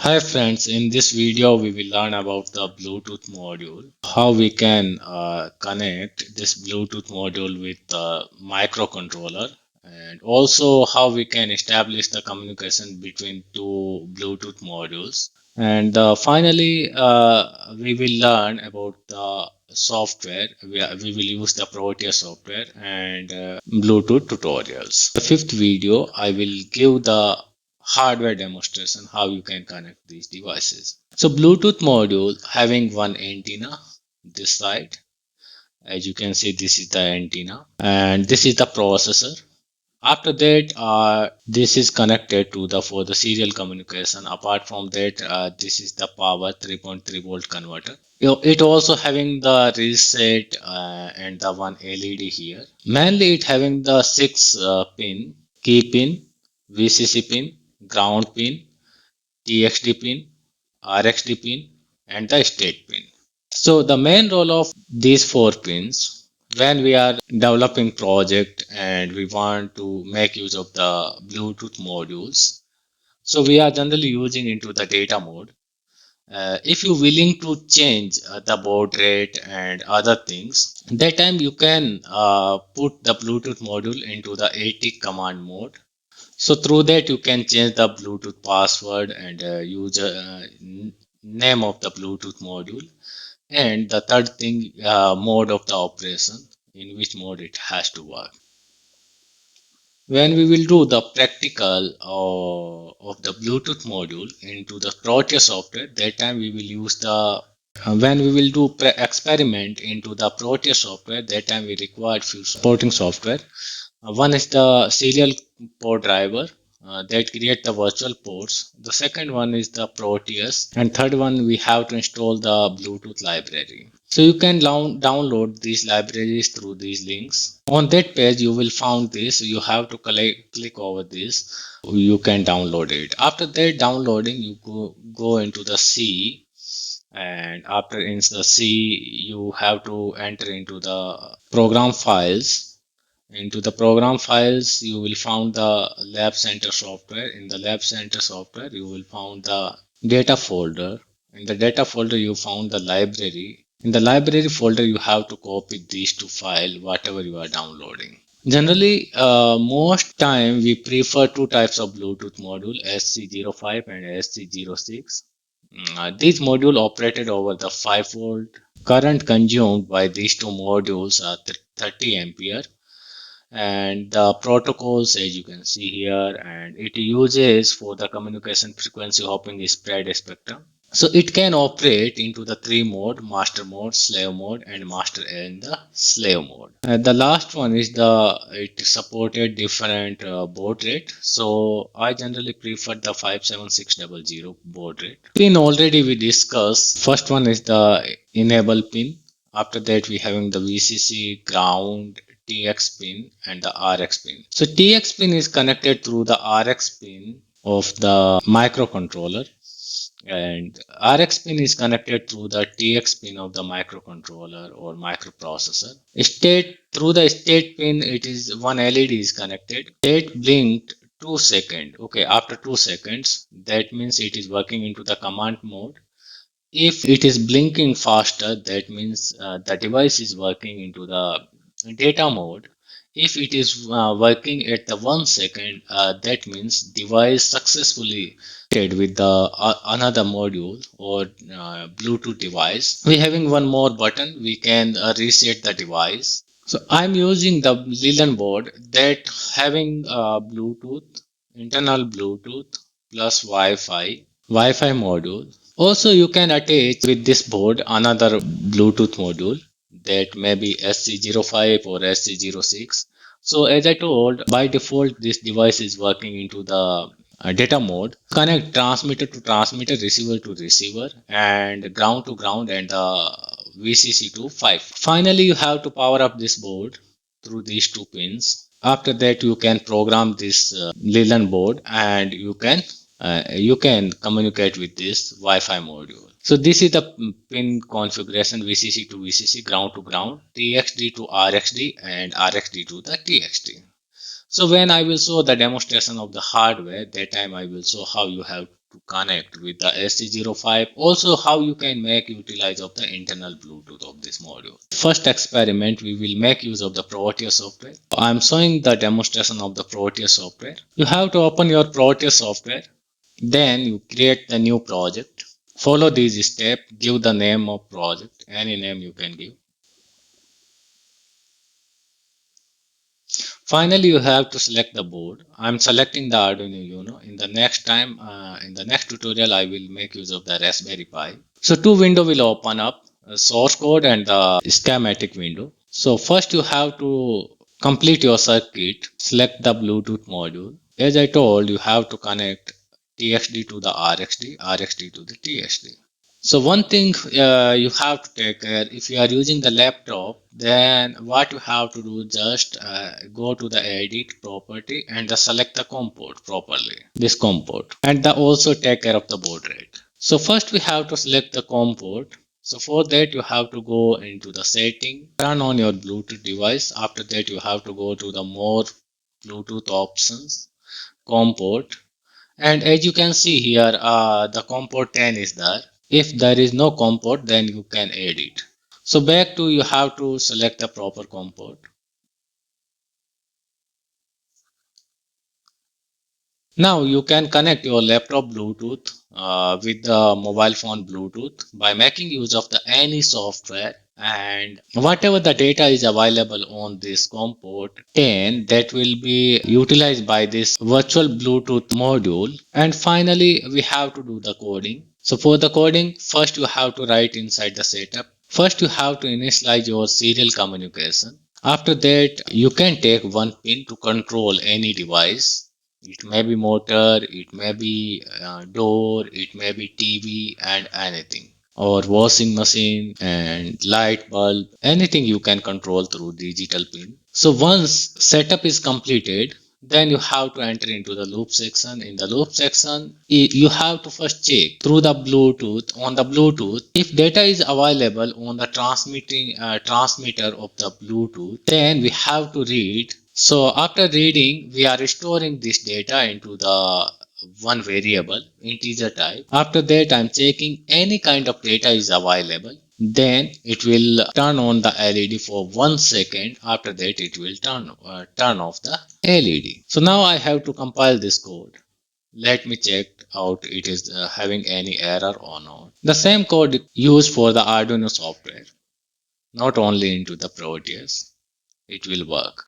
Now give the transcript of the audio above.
Hi friends, in this video we will learn about the Bluetooth module, how we can connect this Bluetooth module with the microcontroller, and also how we can establish the communication between two Bluetooth modules. And finally, we will learn about the software. We will use the Proteus software and Bluetooth tutorials. The fifth video, I will give the hardware demonstration how you can connect these devices. So Bluetooth module having one antenna this side. As you can see, this is the antenna and this is the processor. After that, this is connected to the for the serial communication. Apart from that, this is the power 3.3 volt converter. It also having the reset and the one LED here. Mainly, it having the six pin, key pin, VCC pin, ground pin, TXT pin, RXD pin, and the state pin. So the main role of these four pins when we are developing project and we want to make use of the Bluetooth modules. So we are generally using into the data mode. If you're willing to change the baud rate and other things, that time you can put the Bluetooth module into the AT command mode. So through that you can change the Bluetooth password and user name of the Bluetooth module, and the third thing, mode of the operation, in which mode it has to work. When we will do the practical of the Bluetooth module into the Proteus software, that time we will use the when we will do experiment into the Proteus software, that time we require few supporting software. One is the serial port driver that create the virtual ports. The second one is the Proteus, and third one we have to install the Bluetooth library. So you can download these libraries through these links. On that page, you will find this. You have to click over this. You can download it. After that downloading, you go into the C, and after in the C, you have to enter into the program files. Into the program files, you will find the Lab Center software. In the Lab Center software, you will find the data folder. In the data folder, you found the library. In the library folder, you have to copy these two files, whatever you are downloading. Generally, most time we prefer two types of Bluetooth module, SC05 and SC06. These module operated over the 5 volt. Current consumed by these two modules are 30 ampere, and the protocols as you can see here, and it uses for the communication frequency hopping spread spectrum. So it can operate into the three mode: master mode, slave mode, and master and the slave mode. And the last one is the it supported different baud rate. So I generally prefer the 57600 baud rate. Pin already we discussed. First one is the enable pin. After that we having the VCC, ground, TX pin, and the RX pin. So TX pin is connected through the RX pin of the microcontroller, and RX pin is connected through the TX pin of the microcontroller or microprocessor. State through the state pin, it is one LED is connected. State blinked 2 seconds. Okay, after 2 seconds, that means it is working into the command mode. If it is blinking faster, that means the device is working into the data mode. If it is working at the 1 second, that means device successfully connected with the another module or Bluetooth device. We having one more button. We can reset the device. So I'm using the Leland board that having Bluetooth, internal Bluetooth plus Wi-Fi module. Also, you can attach with this board another Bluetooth module that may be SC05 or SC06. So as I told, by default, this device is working into the data mode. Connect transmitter to transmitter, receiver to receiver, and ground to ground, and VCC to 5. Finally, you have to power up this board through these two pins. After that, you can program this Leland board, and you can communicate with this Wi-Fi module. So this is the pin configuration: VCC to VCC, ground to ground, TXD to RXD, and RXD to the TXD. So when I will show the demonstration of the hardware, that time I will show how you have to connect with the SC05. Also, how you can make utilize of the internal Bluetooth of this module. First experiment, we will make use of the Proteus software. I am showing the demonstration of the Proteus software. You have to open your Proteus software. Then you create the new project. Follow these steps. Give the name of project. Any name you can give. Finally, you have to select the board. I'm selecting the Arduino Uno. In the next tutorial, I will make use of the Raspberry Pi. So two window will open up, source code and the schematic window. So first you have to complete your circuit, select the Bluetooth module. As I told, you have to connect TXD to the RXD, RXD to the TXD. So one thing you have to take care, if you are using the laptop, then what you have to do, just go to the edit property and select the COM port properly, this COM port, and also take care of the baud rate. So first we have to select the COM port. So for that you have to go into the setting, turn on your Bluetooth device. After that you have to go to the more Bluetooth options, COM port, and as you can see here, the COM port 10 is there. If there is no COM port, then you can add it. So back to, you have to select the proper COM port. Now you can connect your laptop Bluetooth with the mobile phone Bluetooth by making use of the any software, and whatever the data is available on this COM port 10, that will be utilized by this virtual Bluetooth module. And finally we have to do the coding. So for the coding, first you have to write inside the setup. First you have to initialize your serial communication. After that you can take one pin to control any device. It may be motor, it may be door, it may be TV and anything, or washing machine and light bulb, anything you can control through digital pin. So once setup is completed, then you have to enter into the loop section. In the loop section, you have to first check through the Bluetooth, on the Bluetooth, if data is available on the transmitting transmitter of the Bluetooth, then we have to read. So after reading, we are storing this data into the one variable integer type. After that, I'm checking any kind of data is available. Then it will turn on the LED for 1 second. After that, it will turn off the LED. So now I have to compile this code. Let me check out it is having any error or not. The same code used for the Arduino software, not only into the Proteus, it will work.